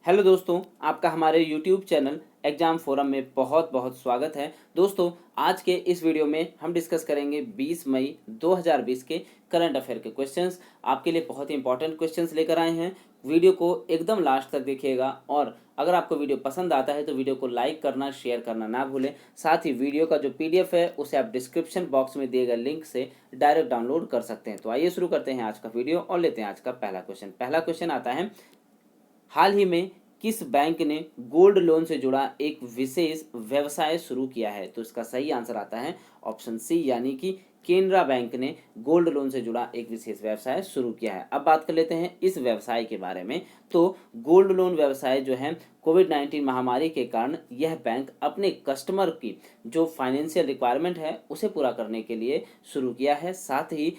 Hello दोस्तों, आपका हमारे यूट्यूब चैनल एग्जाम फोरम में बहुत बहुत स्वागत है। दोस्तों, आज के इस वीडियो में हम डिस्कस करेंगे 20 मई 2020 के करंट अफेयर के क्वेश्चंस। आपके लिए बहुत ही इंपॉर्टेंट क्वेश्चंस लेकर आए हैं। वीडियो को एकदम लास्ट तक देखिएगा और अगर आपको वीडियो पसंद आता है तो वीडियो को लाइक करना, शेयर करना ना भूलें। साथ ही वीडियो का जो पीडीएफ है उसे आप डिस्क्रिप्शन बॉक्स में दिए गए लिंक से डायरेक्ट डाउनलोड कर सकते हैं। तो आइए शुरू करते हैं आज का वीडियो और लेते हैं आज का पहला क्वेश्चन। पहला क्वेश्चन आता है, हाल ही में किस बैंक ने गोल्ड लोन से जुड़ा एक विशेष व्यवसाय शुरू किया है? तो इसका सही आंसर आता है ऑप्शन सी, यानी कि केनरा बैंक ने गोल्ड लोन से जुड़ा एक विशेष व्यवसाय शुरू किया है। अब बात कर लेते हैं इस व्यवसाय के बारे में। तो गोल्ड लोन व्यवसाय जो है, कोविड-19 महामारी के कारण यह बैंक अपने कस्टमर की जो फाइनेंशियल रिक्वायरमेंट है उसे पूरा करने के लिए शुरू किया है। साथ ही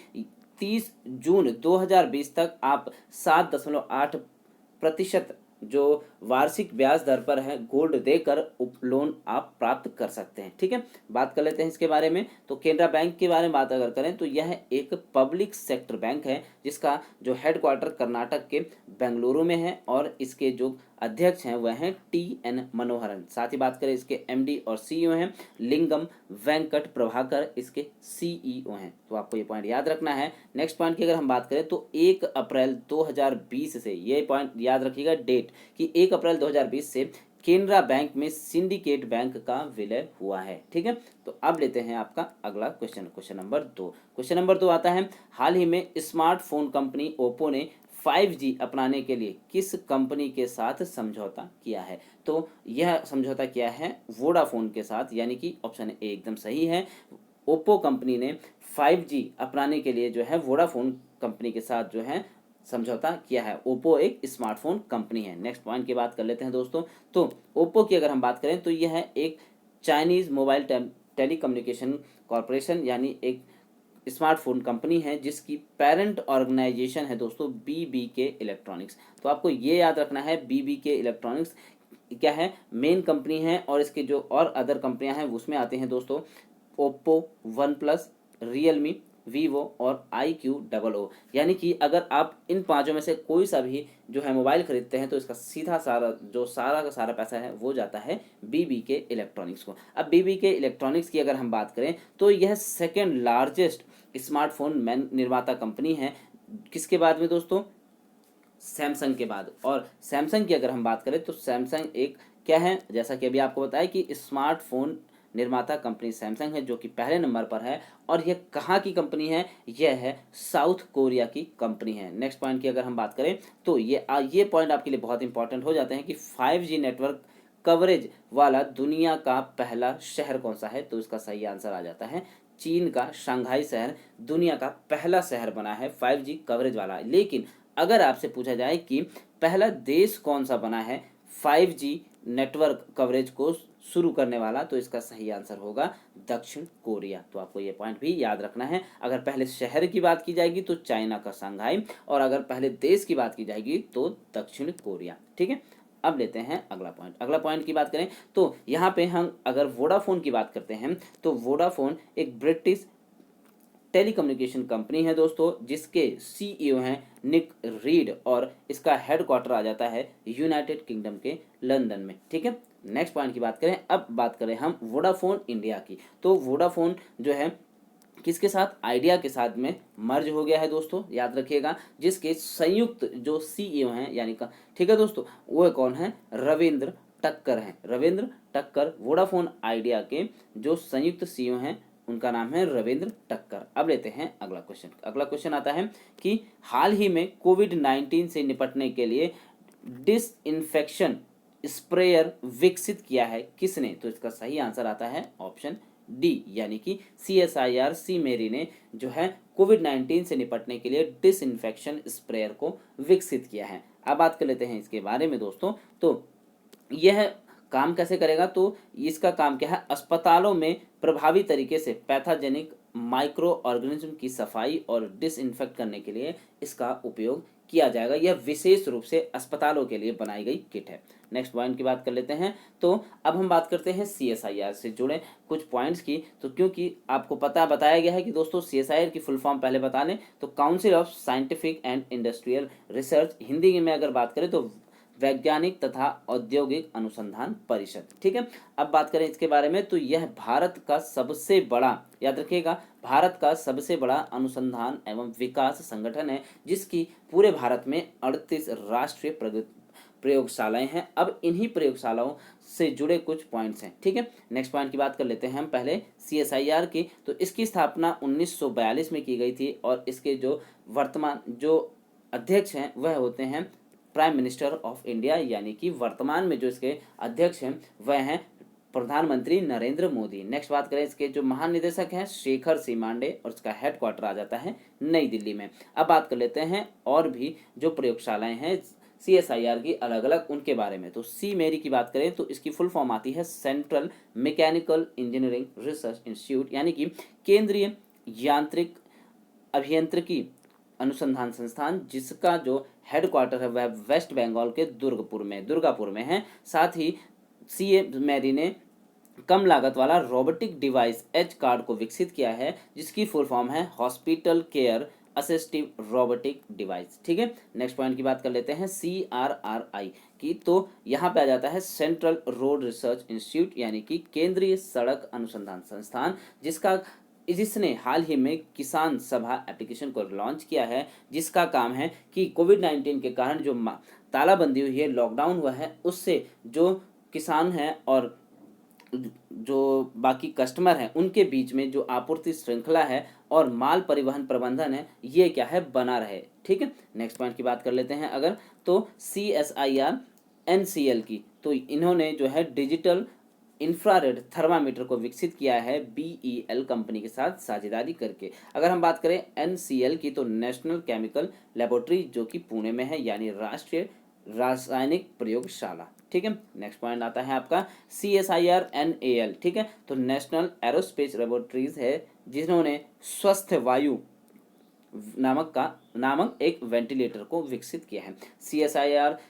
30 जून 2020 तक आप 7.8% जो वार्षिक ब्याज दर पर है गोल्ड देकर लोन आप प्राप्त कर सकते हैं। ठीक है, बात कर लेते हैं इसके बारे में। तो केनरा बैंक के बारे में बात अगर करें तो यह एक पब्लिक सेक्टर बैंक है जिसका जो हेडक्वार्टर कर्नाटक के बेंगलुरु में है और इसके जो अध्यक्ष हैं वह हैं टी.एन. मनोहरन। साथ ही बात करें इसके एमडी और सीईओ हैं लिंगम वेंकट प्रभाकर, इसके सीईओ हैं। तो आपको ये पॉइंट याद रखना है। नेक्स्ट पॉइंट की अगर हम बात करें तो 1 अप्रैल 2020 से, ये पॉइंट याद रखिएगा डेट, कि 1 अप्रैल 2020 से केनरा बैंक में सिंडिकेट बैंक का विलय हुआ है। ठीक है, तो अब लेते हैं आपका अगला question, question number 2। Question number 2 आता है, हाल ही में स्मार्टफोन कंपनी ओप्पो ने 5G अपनाने के लिए किस कंपनी के साथ समझौता किया है? तो यह समझौता किया है वोडाफोन के साथ, यानी कि ऑप्शन ए एकदम सही है। ओप्पो कंपनी ने 5G अपनाने के लिए जो है वोडाफोन कंपनी के साथ जो है समझौता किया है। ओप्पो एक स्मार्टफोन कंपनी है। नेक्स्ट पॉइंट की बात कर लेते हैं दोस्तों। तो ओप्पो की अगर हम बात करें तो यह एक चाइनीज मोबाइल टेलीकम्युनिकेशन कॉरपोरेशन यानी एक स्मार्टफोन कंपनी है जिसकी पेरेंट ऑर्गेनाइजेशन है दोस्तों बीबीके इलेक्ट्रॉनिक्स। तो आपको ये याद रखना है बीबीके इलेक्ट्रॉनिक्स क्या है, मेन कंपनी है और इसके जो और अदर कंपनियां हैं उसमें आते हैं दोस्तों Oppo, one plus, Realme, Vivo और IQ00। यानी कि अगर आप इन पांचों में से कोई सा भी जो है मोबाइल खरीदते हैं तो इसका सीधा सारा जो सारा का सारा पैसा है वो जाता है बीबीके इलेक्ट्रॉनिक्स को। अब बीबीके इलेक्ट्रॉनिक्स की अगर हम बात करें तो यह सेकेंड लार्जेस्ट स्मार्टफोन निर्माता कंपनी है। किसके बाद में दोस्तों? सैमसंग के बाद। और सैमसंग की अगर हम बात करें तो सैमसंग एक क्या है, जैसा कि अभी आपको बताया कि स्मार्टफोन निर्माता कंपनी सैमसंग है जो कि पहले नंबर पर है। और यह कहाँ की कंपनी है? यह है साउथ कोरिया की कंपनी है। नेक्स्ट पॉइंट की अगर हम बात करें तो ये पॉइंट आपके लिए बहुत इंपॉर्टेंट हो जाते हैं कि 5G नेटवर्क कवरेज वाला दुनिया का पहला शहर कौन सा है? तो इसका सही आंसर आ जाता है चीन का शंघाई शहर दुनिया का पहला शहर बना है 5G कवरेज वाला। लेकिन अगर आपसे पूछा जाए कि पहला देश कौन सा बना है 5G नेटवर्क कवरेज को शुरू करने वाला, तो इसका सही आंसर होगा दक्षिण कोरिया। तो आपको ये पॉइंट भी याद रखना है। अगर पहले शहर की बात की जाएगी तो चाइना का शंघाई, और अगर पहले देश की बात की जाएगी तो दक्षिण कोरिया। ठीक है, अब लेते हैं अगला पॉइंट। अगला पॉइंट की बात करें तो यहाँ पे हम अगर वोडाफोन की बात करते हैं तो वोडाफोन एक ब्रिटिश टेलीकम्युनिकेशन कंपनी है दोस्तों जिसके सीईओ हैं निक रीड और इसका हेडक्वार्टर आ जाता है यूनाइटेड किंगडम के लंदन में। ठीक है, नेक्स्ट पॉइंट की बात करें, अब बात करें हम वोडाफोन इंडिया की। तो वोडाफोन जो है किसके साथ? आइडिया के साथ में मर्ज हो गया है दोस्तों, याद रखिएगा, जिसके संयुक्त जो सीईओ हैं यानी का, ठीक है दोस्तों, वो कौन है? रविंद्र टक्कर हैं। रविंद्र टक्कर वोडाफोन आइडिया के जो संयुक्त सीईओ हैं उनका नाम है रविंद्र टक्कर। अब लेते हैं अगला क्वेश्चन। अगला क्वेश्चन आता है कि हाल ही में कोविड-19 से निपटने के लिए डिसइंफेक्शन स्प्रेयर विकसित किया है किसने? तो इसका सही आंसर आता है ऑप्शन डी, यानी कि CSIR सी मेरी ने जो है कोविड-19 से निपटने के लिए डिसइंफेक्शन स्प्रेयर को विकसित किया है। अब बात कर लेते हैं इसके बारे में दोस्तों। तो यह काम कैसे करेगा? तो इसका काम क्या है? अस्पतालों में प्रभावी तरीके से पैथोजेनिक माइक्रो ऑर्गेनिज्म की सफाई और डिसइंफेक्ट करने के लिए इसका उपयोग किया जाएगा। यह विशेष रूप से अस्पतालों के लिए बनाई गई किट है। नेक्स्ट पॉइंट की बात कर लेते हैं। तो अब हम बात करते हैं CSIR से जुड़े कुछ पॉइंट्स की। तो क्योंकि आपको बताया गया है कि दोस्तों CSIR की फुल फॉर्म पहले बता लें तो council of scientific and industrial research, Hindi में अगर बात करें तो वैज्ञानिक तथा औद्योगिक अनुसंधान परिषद। ठीक है, अब बात करें इसके बारे में तो यह भारत का सबसे बड़ा, याद रखिएगा, भारत का सबसे बड़ा अनुसंधान एवं विकास संगठन है, जिसकी पूरे भारत में 38 राष्ट्रीय प्रयोगशालाएं हैं। अब इन्हीं प्रयोगशालाओं से जुड़े कुछ पॉइंट्स हैं। ठीक है, नेक्स्ट पॉइंट की बात कर लेते हैं हम पहले CSIR की। तो इसकी स्थापना 1942 में की गई थी और इसके जो वर्तमान जो अध्यक्ष हैं वह होते हैं प्राइम मिनिस्टर ऑफ इंडिया, यानी कि वर्तमान में जो इसके अध्यक्ष हैं वह हैं प्रधानमंत्री नरेंद्र मोदी। नेक्स्ट बात करें इसके जो महानिदेशक हैं शेखर सी मांडे और इसका हेडक्वार्टर आ जाता है नई दिल्ली में। अब बात कर लेते हैं और भी जो प्रयोगशालाएं हैं CSIR की अलग अलग उनके बारे में। तो सी मेरी की बात करें तो इसकी फुल फॉर्म आती है central mechanical engineering research institute, यानी कि केंद्रीय यांत्रिक अभियांत्रिकी अनुसंधान संस्थान, जिसका जो हेडक्वार्टर है वह वेस्ट बंगाल के दुर्गापुर में है। साथ ही CA मेरी ने कम लागत वाला रोबोटिक डिवाइस एच कार्ड को विकसित किया है, जिसकी फुल फॉर्म है hospital care assistive robotic device. ठीक है, नेक्स्ट पॉइंट की बात कर लेते हैं CRRI की। तो यहाँ पे आ जाता है सेंट्रल रोड रिसर्च इंस्टीट्यूट, यानी कि केंद्रीय सड़क अनुसंधान संस्थान, जिसने हाल ही में किसान सभा एप्लीकेशन को लॉन्च किया है, जिसका काम है कि कोविड-19 के कारण जो तालाबंदी हुई है, लॉकडाउन हुआ है, उससे जो किसान हैं और जो बाकी कस्टमर हैं उनके बीच में जो आपूर्ति श्रृंखला है और माल परिवहन प्रबंधन है, ये क्या है, बना रहे। ठीक है, नेक्स्ट पॉइंट की बात कर लेते हैं अगर तो CSIR NCL की। तो इन्होंने जो है डिजिटल इंफ्रारेड थर्मामीटर को विकसित किया है BEL कंपनी के साथ साझेदारी करके। अगर हम बात करें NCL की तो नेशनल केमिकल लेबोरेटरी, जो कि पुणे में है, यानी राष्ट्रीय रासायनिक प्रयोगशाला। ठीक है, नेक्स्ट पॉइंट आता है आपका CSIR NAL। ठीक है, तो नेशनल एरोस्पेस लेबोरेटरीज है, जिन्होंने स्वस्थ वायु नामक एक वेंटिलेटर को विकसित किया है।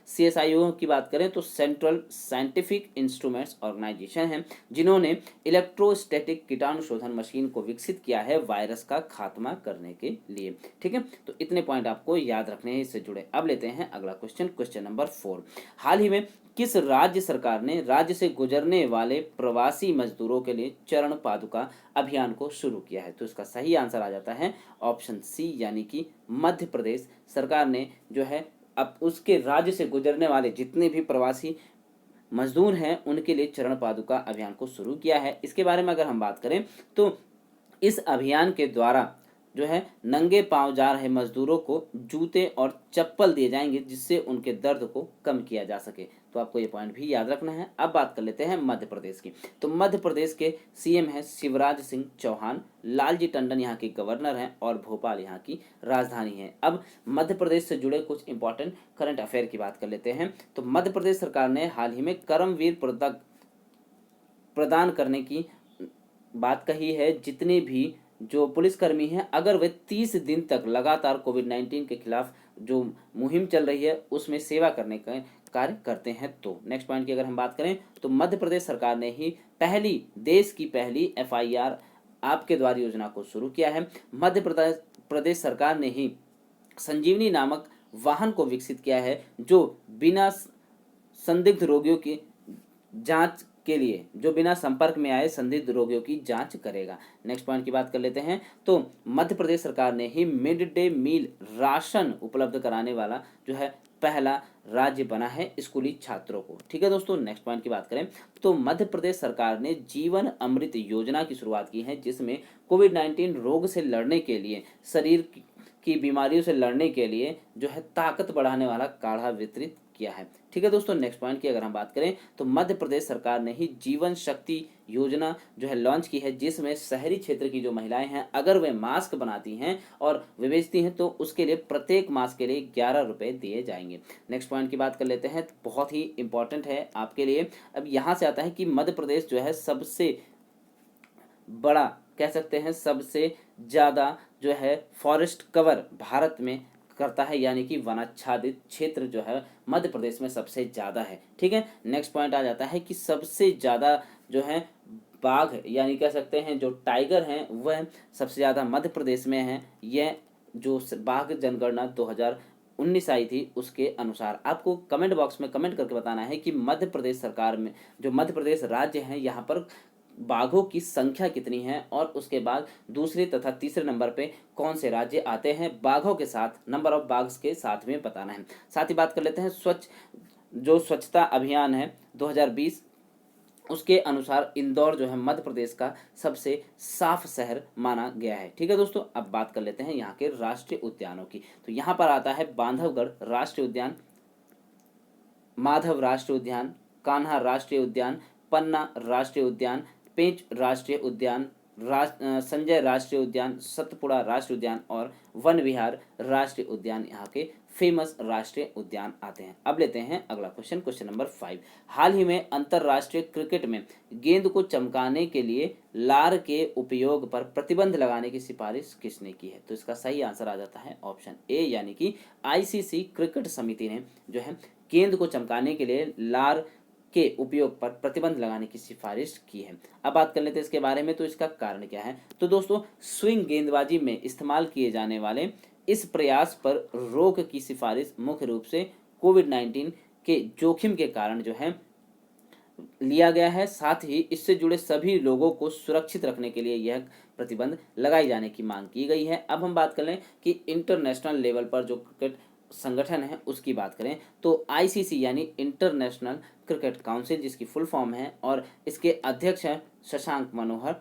CSIO की बात करें तो सेंट्रल साइंटिफिक इंस्ट्रूमेंट्स ऑर्गेनाइजेशन है, जिन्होंने इलेक्ट्रोस्टैटिक कीटाणुशोधन मशीन को विकसित किया है वायरस का खात्मा करने के लिए। ठीक है, तो इतने पॉइंट आपको याद रखने हैं इससे जुड़े। अब लेते हैं अगला क्वेश्चन नंबर 4। हाल ही में किस राज्य सरकार ने राज्य से गुजरने वाले प्रवासी मजदूरों के लिए चरण पादुका अभियान को शुरू किया है? तो इसका सही आंसर आ जाता है ऑप्शन सी, यानी कि मध्य प्रदेश सरकार ने जो है अब उसके राज्य से गुजरने वाले जितने भी प्रवासी मजदूर हैं उनके लिए चरण पादुका अभियान को शुरू किया है। इसके बारे में अगर हम बात करें तो इस अभियान के द्वारा जो है नंगे पांव जा रहे मजदूरों को जूते और चप्पल दिए जाएंगे, जिससे उनके दर्द को कम किया जा सके। तो आपको ये पॉइंट भी याद रखना है। अब बात कर लेते हैं मध्य प्रदेश की। तो मध्य प्रदेश के CM हैं शिवराज सिंह चौहान, लालजी टंडन यहाँ के गवर्नर हैं और भोपाल यहाँ की राजधानी है। अब मध्य प्रदेश से जुड़े कुछ इंपॉर्टेंट करंट अफेयर की बात कर लेते हैं। तो मध्य प्रदेश सरकार ने हाल ही में कर्मवीर पदक प्रदान करने की बात कही है। जितने भी जो पुलिसकर्मी हैं अगर वे 30 दिन तक लगातार कोविड-19 के खिलाफ जो मुहिम चल रही है उसमें सेवा करने का कार्य करते हैं। तो नेक्स्ट पॉइंट की अगर हम बात करें तो मध्य प्रदेश सरकार ने ही देश की पहली FIR आपके द्वार योजना को शुरू किया है। मध्य प्रदेश सरकार ने ही संजीवनी नामक वाहन को विकसित किया है, जो बिना संदिग्ध रोगियों की जांच के लिए, जो बिना संपर्क में आए संदिग्ध रोगियों की जांच करेगा। नेक्स्ट पॉइंट की बात कर लेते हैं तो मध्य प्रदेश सरकार ने ही मिड डे मील राशन उपलब्ध कराने वाला जो है पहला राज्य बना है स्कूली छात्रों को। ठीक है दोस्तों, नेक्स्ट पॉइंट की बात करें तो मध्य प्रदेश सरकार ने जीवन अमृत योजना की शुरुआत की है, जिसमें कोविड-19 रोग से लड़ने के लिए, शरीर की बीमारियों से लड़ने के लिए जो है ताकत बढ़ाने वाला काढ़ा वितरित किया है। ठीक है दोस्तों, नेक्स्ट पॉइंट की अगर हम बात करें तो मध्य प्रदेश सरकार ने ही जीवन शक्ति योजना जो है लॉन्च की है, जिसमें शहरी क्षेत्र की जो महिलाएं हैं अगर वे मास्क बनाती हैं और वे बेचती हैं तो उसके लिए प्रत्येक मास्क के लिए 11 रुपये दिए जाएंगे। नेक्स्ट पॉइंट की बात कर लेते हैं, बहुत ही इंपॉर्टेंट है आपके लिए। अब यहाँ से आता है कि मध्य प्रदेश जो है सबसे बड़ा, कह सकते हैं सबसे ज़्यादा जो है फॉरेस्ट कवर भारत में करता है, यानी कि वनाच्छादित क्षेत्र जो है मध्य प्रदेश में सबसे ज़्यादा है। ठीक है, नेक्स्ट पॉइंट आ जाता है कि सबसे ज़्यादा जो है बाघ, यानी कह सकते हैं जो टाइगर हैं वह सबसे ज़्यादा मध्य प्रदेश में हैं। यह जो बाघ जनगणना 19 आई थी उसके अनुसार। आपको कमेंट बॉक्स में कमेंट करके बताना है कि मध्य प्रदेश सरकार में, जो मध्य प्रदेश राज्य है, यहाँ पर बाघों की संख्या कितनी है, और उसके बाद दूसरे तथा तीसरे नंबर पे कौन से राज्य आते हैं बाघों के साथ, नंबर ऑफ बाघ के साथ में बताना है। साथ ही बात कर लेते हैं स्वच्छता अभियान है 2020, उसके अनुसार इंदौर जो है मध्य प्रदेश का सबसे साफ शहर माना गया है। ठीक है दोस्तों, अब बात कर लेते हैं यहाँ के राष्ट्रीय उद्यानों की। तो यहाँ पर आता है बांधवगढ़ राष्ट्रीय उद्यान, माधव राष्ट्रीय उद्यान, कान्हा राष्ट्रीय उद्यान, पन्ना राष्ट्रीय उद्यान, पेंच राष्ट्रीय उद्यान, संजय राष्ट्रीय उद्यान, सतपुड़ा राष्ट्रीय उद्यान और वन विहार राष्ट्रीय उद्यान यहाँ के फेमस राष्ट्रीय उद्यान आते हैं। अब लेते हैं अगला क्वेश्चन, क्वेश्चन नंबर 5। हाल ही में अंतर्राष्ट्रीय क्रिकेट में गेंद को चमकाने के लिए लार के उपयोग पर प्रतिबंध लगाने की सिफारिश किसने की है? तो इसका सही आंसर आ जाता है ऑप्शन ए, यानी कि आईसीसी क्रिकेट समिति ने जो है गेंद को चमकाने के लिए लार के उपयोग पर प्रतिबंध लगाने की सिफारिश की है। अब बात कर लेते हैं इसके बारे में, तो इसका कारण क्या है? तो दोस्तों, स्विंग गेंदबाजी में इस्तेमाल किए जाने वाले इस प्रयास पर रोक की सिफारिश मुख्य रूप से कोविड-19 के जोखिम के कारण जो है लिया गया है। साथ ही इससे जुड़े सभी लोगों को सुरक्षित रखने के लिए यह प्रतिबंध लगाई जाने की मांग की गई है। अब हम बात कर लें कि इंटरनेशनल लेवल पर जो क्रिकेट संगठन है उसकी बात करें, तो आईसीसी यानी इंटरनेशनल क्रिकेट काउंसिल, जिसकी फुल फॉर्म है, और इसके अध्यक्ष हैं शशांक मनोहर,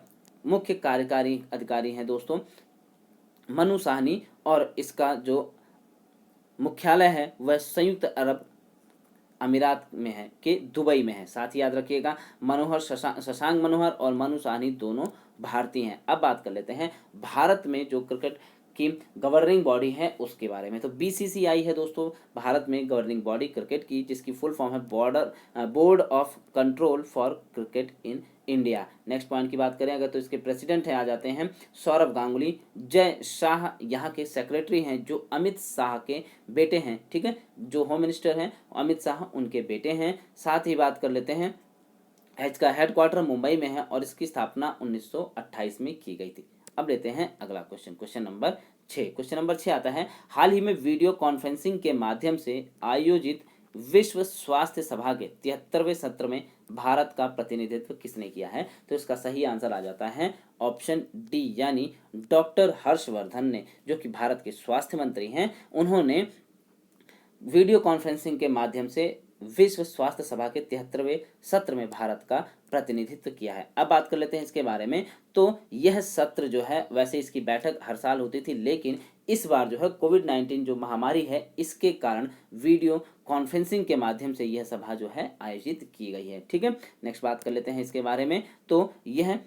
मुख्य कार्यकारी अधिकारी हैं दोस्तों मनु साहनी, और इसका जो मुख्यालय है वह संयुक्त अरब अमीरात में है कि दुबई में है। साथ ही याद रखिएगा, शशांक मनोहर और मनु साहनी दोनों भारतीय हैं। अब बात कर लेते हैं भारत में जो क्रिकेट की गवर्निंग बॉडी है उसके बारे में। तो बीसीसीआई है दोस्तों भारत में गवर्निंग बॉडी क्रिकेट की, जिसकी फुल फॉर्म है board of control for cricket in India. Next point की बात करें अगर, तो इसके प्रेसिडेंट है आ जाते हैं सौरभ गांगुली। जय शाह यहाँ के सेक्रेटरी हैं, जो अमित शाह के बेटे हैं। ठीक है, जो होम मिनिस्टर हैं अमित शाह उनके बेटे हैं। साथ ही बात कर लेते हैं इसका हेडक्वार्टर मुंबई में है और इसकी स्थापना 1928 में की गई थी। अब लेते हैं अगला question, question number 6। Question number 6 आता है, हाल ही में वीडियो कॉन्फ्रेंसिंग के माध्यम से आयोजित विश्व स्वास्थ्य सभा के 73वें सत्र में भारत का प्रतिनिधित्व किसने किया है? तो इसका सही आंसर आ जाता है ऑप्शन डी, यानी डॉक्टर हर्षवर्धन ने, जो कि भारत के स्वास्थ्य मंत्री हैं। उन्होंने वीडियो कॉन्फ्रेंसिंग के माध्यम से विश्व स्वास्थ्य सभा के 73वें सत्र में भारत का प्रतिनिधित्व किया है। अब बात कर लेते हैं इसके बारे में। तो यह सत्र जो है, वैसे इसकी बैठक हर साल होती थी, लेकिन इस बार जो है कोविड-19 जो महामारी है इसके कारण वीडियो कॉन्फ्रेंसिंग के माध्यम से यह सभा जो है आयोजित की गई है। ठीक है, नेक्स्ट बात कर लेते हैं इसके बारे में। तो यह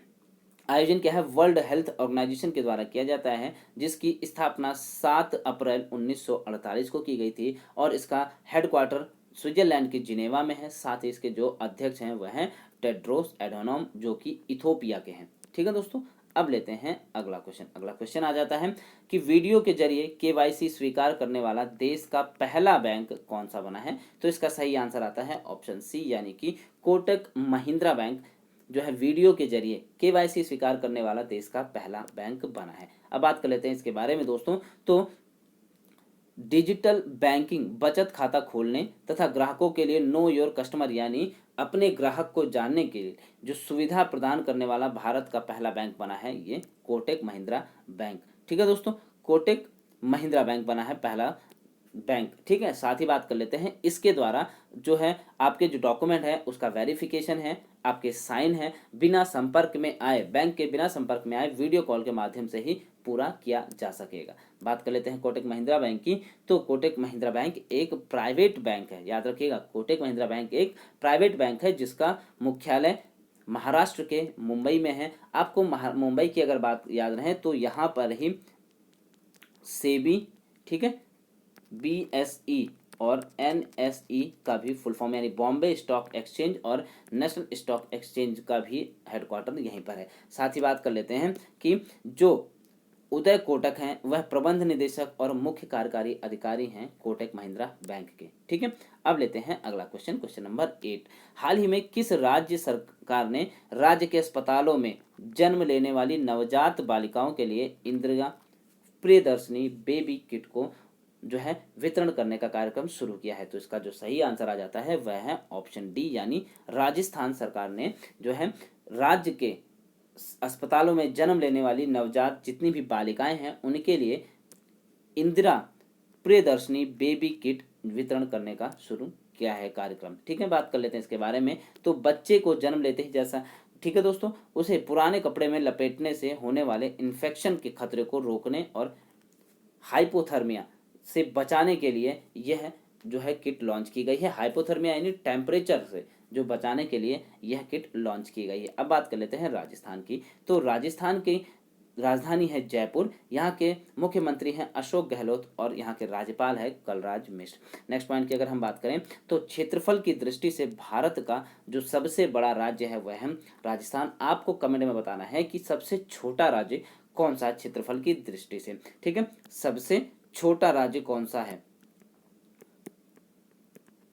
आयोजन क्या है, वर्ल्ड हेल्थ ऑर्गेनाइजेशन के द्वारा किया जाता है, जिसकी स्थापना 7 अप्रैल 1948 को की गई थी और इसका हेडक्वार्टर स्विट्जरलैंड के जिनेवा में है। साथ ही इसके जो अध्यक्ष हैं वह हैं टेड्रोस एडोनॉम, जो कि इथोपिया के हैं। ठीक है दोस्तों, अब लेते हैं अगला क्वेश्चन। अगला क्वेश्चन आ जाता है कि वीडियो के जरिए केवाईसी स्वीकार करने वाला देश का पहला बैंक कौन सा बना है? तो इसका सही आंसर आता है ऑप्शन सी, यानी कि कोटक महिंद्रा बैंक जो है वीडियो के जरिए केवाईसी स्वीकार करने वाला देश का पहला बैंक बना है। अब बात कर लेते हैं इसके बारे में दोस्तों। तो डिजिटल बैंकिंग बचत खाता खोलने तथा ग्राहकों के लिए नो योर कस्टमर, यानी अपने ग्राहक को जानने के लिए जो सुविधा प्रदान करने वाला भारत का पहला बैंक बना है ये कोटक महिंद्रा बैंक। ठीक है दोस्तों, कोटक महिंद्रा बैंक बना है पहला बैंक। ठीक है, साथ ही बात कर लेते हैं इसके द्वारा जो है आपके जो डॉक्यूमेंट है उसका वेरिफिकेशन है, आपके साइन है, बिना संपर्क में आए, बैंक के बिना संपर्क में आए वीडियो कॉल के माध्यम से ही पूरा किया जा सकेगा। बात कर लेते हैं कोटक महिंद्रा बैंक की। तो कोटक महिंद्रा बैंक एक प्राइवेट बैंक है, याद रखिएगा, कोटक महिंद्रा बैंक एक प्राइवेट बैंक है जिसका मुख्यालय महाराष्ट्र के मुंबई में है। आपको मुंबई की अगर बात याद रहे तो यहाँ पर ही सेबी, ठीक है, बीएसई और एनएसई का भी फुल फॉर्म, यानी बॉम्बे स्टॉक एक्सचेंज और नेशनल स्टॉक एक्सचेंज का भी हेडक्वार्टर यहीं पर है। साथ ही बात कर लेते हैं कि जो उदय कोटक हैं वह प्रबंध निदेशक और मुख्य कार्यकारी अधिकारी हैं कोटक महिंद्रा बैंक के। ठीक है, अब लेते हैं अगला क्वेश्चन, क्वेश्चन नंबर 8। हाल ही में किस राज्य सरकार ने राज्य के अस्पतालों में जन्म लेने वाली नवजात बालिकाओं के लिए इंदिरा प्रियदर्शनी बेबी किट को जो है वितरण करने का कार्यक्रम शुरू किया है। तो इसका जो सही आंसर आ जाता है वह है ऑप्शन डी, यानी राजस्थान सरकार ने जो है राज्य के अस्पतालों में जन्म लेने वाली नवजात जितनी भी बालिकाएं हैं उनके लिए इंदिरा प्रियदर्शनी बेबी किट वितरण करने का शुरू किया है कार्यक्रम। ठीक है, बात कर लेते हैं इसके बारे में। तो बच्चे को जन्म लेते ही जैसा, ठीक है दोस्तों, उसे पुराने कपड़े में लपेटने से होने वाले इन्फेक्शन के खतरे को रोकने और हाइपोथर्मिया से बचाने के लिए यह जो है किट लॉन्च की गई है। हाइपोथर्मिया यानी टेम्परेचर से जो बचाने के लिए यह किट लॉन्च की गई है। अब बात कर लेते हैं राजस्थान की। तो राजस्थान की राजधानी है जयपुर, यहाँ के मुख्यमंत्री हैं अशोक गहलोत और यहाँ के राज्यपाल है कलराज मिश्र। नेक्स्ट पॉइंट की अगर हम बात करें तो क्षेत्रफल की दृष्टि से भारत का जो सबसे बड़ा राज्य है वह है राजस्थान। आपको कमेंट में बताना है कि सबसे छोटा राज्य कौन सा है क्षेत्रफल की दृष्टि से। ठीक है, सबसे छोटा राज्य कौन सा है।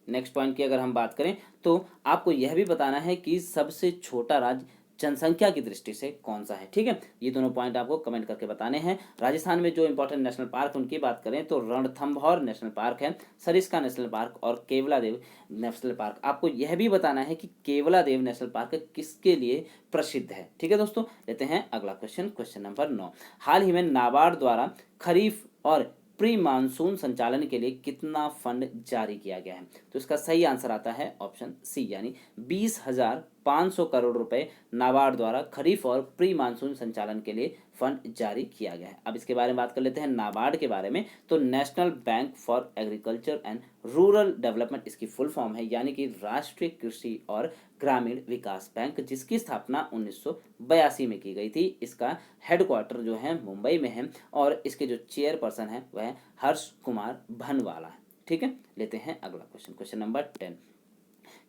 नेक्स्ट पॉइंट की अगर हम बात करें तो आपको यह भी बताना है कि सबसे छोटा राज्य जनसंख्या की दृष्टि से कौन सा है। ठीक है, ये दोनों पॉइंट आपको कमेंट करके बताने हैं। राजस्थान में जो इंपॉर्टेंट नेशनल पार्क उनकी बात करें तो रणथंभौर नेशनल पार्क है, सरिस्का नेशनल पार्क और केवलादेव नेशनल पार्क। आपको यह भी बताना है कि केवलादेव नेशनल पार्क किसके लिए प्रसिद्ध है। ठीक है दोस्तों, लेते हैं अगला क्वेश्चन, क्वेश्चन नंबर 9। हाल ही में नाबार्ड द्वारा खरीफ और प्री मानसून संचालन के लिए कितना फंड जारी किया गया है। तो इसका सही आंसर आता है ऑप्शन सी, यानी 20,500 करोड़ रुपए नाबार्ड द्वारा खरीफ और प्री मानसून संचालन के लिए फंड जारी किया गया है। अब इसके बारे में बात कर लेते हैं नाबार्ड के बारे में। तो national bank for agriculture and rural development इसकी फुल फॉर्म है, यानी कि राष्ट्रीय कृषि और ग्रामीण विकास बैंक, जिसकी स्थापना 1982 में की गई थी। इसका हेडक्वार्टर जो है मुंबई में है और इसके जो चेयरपर्सन है वह हर्ष कुमार भनवाला है। ठीक है, लेते हैं अगला क्वेश्चन, क्वेश्चन नंबर 10।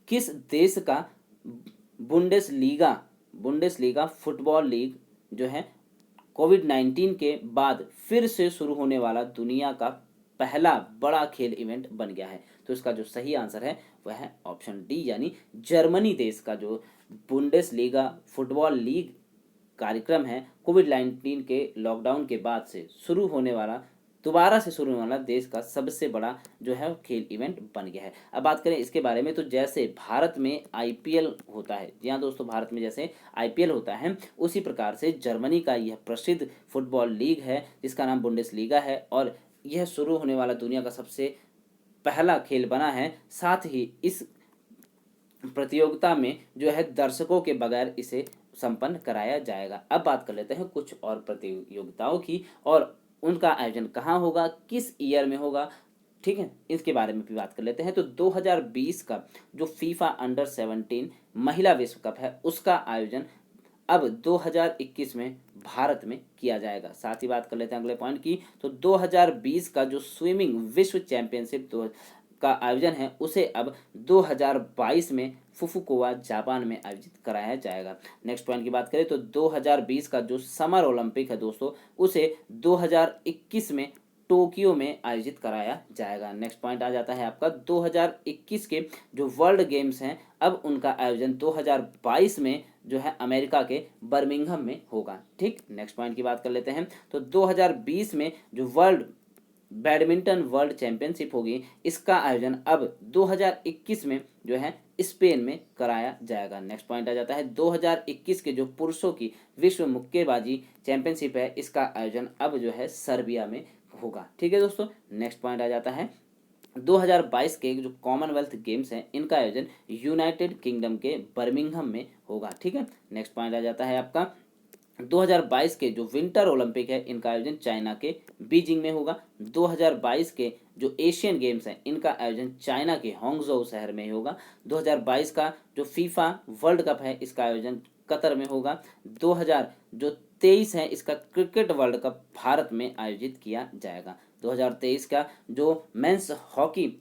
किस देश का बुंडेसलीगा फुटबॉल लीग जो है कोविड-19 के बाद फिर से शुरू होने वाला दुनिया का पहला बड़ा खेल इवेंट बन गया है। तो इसका जो सही आंसर है वह है ऑप्शन डी, यानी जर्मनी देश का जो बुंडेसलीगा फुटबॉल लीग कार्यक्रम है कोविड-19 के लॉकडाउन के बाद से शुरू होने वाला, दोबारा से शुरू होने वाला देश का सबसे बड़ा जो है खेल इवेंट बन गया है। अब बात करें इसके बारे में तो जैसे भारत में आईपीएल होता है, जी हाँ दोस्तों, भारत में जैसे आईपीएल होता है उसी प्रकार से जर्मनी का यह प्रसिद्ध फुटबॉल लीग है जिसका नाम बुंडेसलीगा है और यह शुरू होने वाला दुनिया का सबसे पहला खेल बना है। साथ ही इस प्रतियोगिता में जो है दर्शकों के बगैर इसे संपन्न कराया जाएगा। अब बात कर लेते हैं कुछ और प्रतियोगिताओं की और उनका आयोजन कहाँ होगा, किस ईयर में होगा। ठीक है, इसके बारे में भी बात कर लेते हैं। तो 2020 का जो फीफा अंडर 17 महिला विश्व कप है उसका आयोजन अब 2021 में भारत में किया जाएगा। साथ ही बात कर लेते हैं अगले पॉइंट की। तो 2020 का जो स्विमिंग विश्व चैंपियनशिप का आयोजन है उसे अब 2022 में फुफुकोवा जापान में आयोजित कराया जाएगा। नेक्स्ट पॉइंट की बात करें तो 2020 का जो समर ओलंपिक है दोस्तों उसे 2021 में टोक्यो में आयोजित कराया जाएगा। नेक्स्ट पॉइंट आ जाता है आपका 2021 के जो वर्ल्ड गेम्स हैं अब उनका आयोजन 2022 में जो है अमेरिका के बर्मिंघम में होगा। ठीक, नेक्स्ट पॉइंट की बात कर लेते हैं। तो 2020 में जो बैडमिंटन वर्ल्ड चैंपियनशिप होगी इसका आयोजन अब 2021 में जो है स्पेन में कराया जाएगा। नेक्स्ट पॉइंट आ जाता है 2021 के जो पुरुषों की विश्व मुक्केबाजी चैंपियनशिप है इसका आयोजन अब जो है सर्बिया में होगा। ठीक है दोस्तों, नेक्स्ट पॉइंट आ जाता है 2022 के जो कॉमनवेल्थ गेम्स हैं इनका आयोजन यूनाइटेड किंगडम के बर्मिंघम में होगा। ठीक है, नेक्स्ट पॉइंट आ जाता है आपका 2022 के जो विंटर ओलंपिक है इनका आयोजन चाइना के बीजिंग में होगा। 2022 के जो एशियन गेम्स हैं इनका आयोजन चाइना के हांगझोउ शहर में होगा। 2022 का जो फीफा वर्ल्ड कप है इसका आयोजन कतर में होगा। 2023 है इसका क्रिकेट वर्ल्ड कप भारत में आयोजित किया जाएगा। 2023 का जो मेंस हॉकी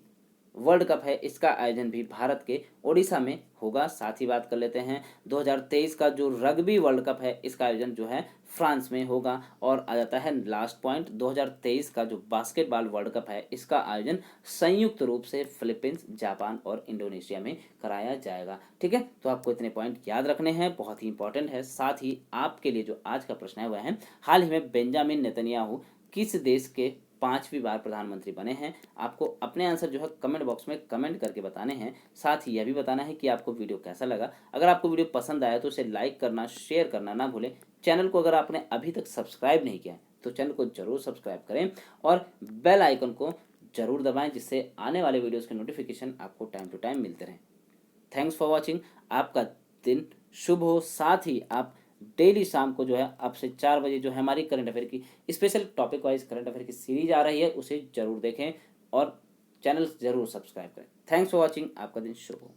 वर्ल्ड कप है इसका आयोजन भी भारत के ओडिशा में होगा। साथ ही बात कर लेते हैं 2023 का जो रग्बी वर्ल्ड कप है इसका आयोजन जो है फ्रांस में होगा। और आ जाता है लास्ट पॉइंट 2023 का जो बास्केटबॉल वर्ल्ड कप है इसका आयोजन संयुक्त रूप से फिलीपींस, जापान और इंडोनेशिया में कराया जाएगा। ठीक है, तो आपको इतने पॉइंट याद रखने हैं, बहुत ही इंपॉर्टेंट है। साथ ही आपके लिए जो आज का प्रश्न है वह है हाल ही में बेंजामिन नेतन्याहू किस देश के 5वीं बार प्रधानमंत्री बने हैं। आपको अपने आंसर जो है कमेंट बॉक्स में कमेंट करके बताने हैं। साथ ही यह भी बताना है कि आपको वीडियो कैसा लगा। अगर आपको वीडियो पसंद आया तो उसे लाइक करना, शेयर करना ना भूलें। चैनल को अगर आपने अभी तक सब्सक्राइब नहीं किया है तो चैनल को जरूर सब्सक्राइब करें और बेल आइकन को जरूर दबाएं, जिससे आने वाले वीडियोस के नोटिफिकेशन आपको टाइम टू टाइम मिलते रहें। Thanks for watching. आपका दिन शुभ हो। साथ ही आप डेली शाम को जो है अब से 4 बजे जो है हमारी करंट अफेयर की special topic wise current affair की सीरीज आ रही है, उसे जरूर देखें और चैनल जरूर सब्सक्राइब करें। Thanks for watching. आपका दिन शुभ हो।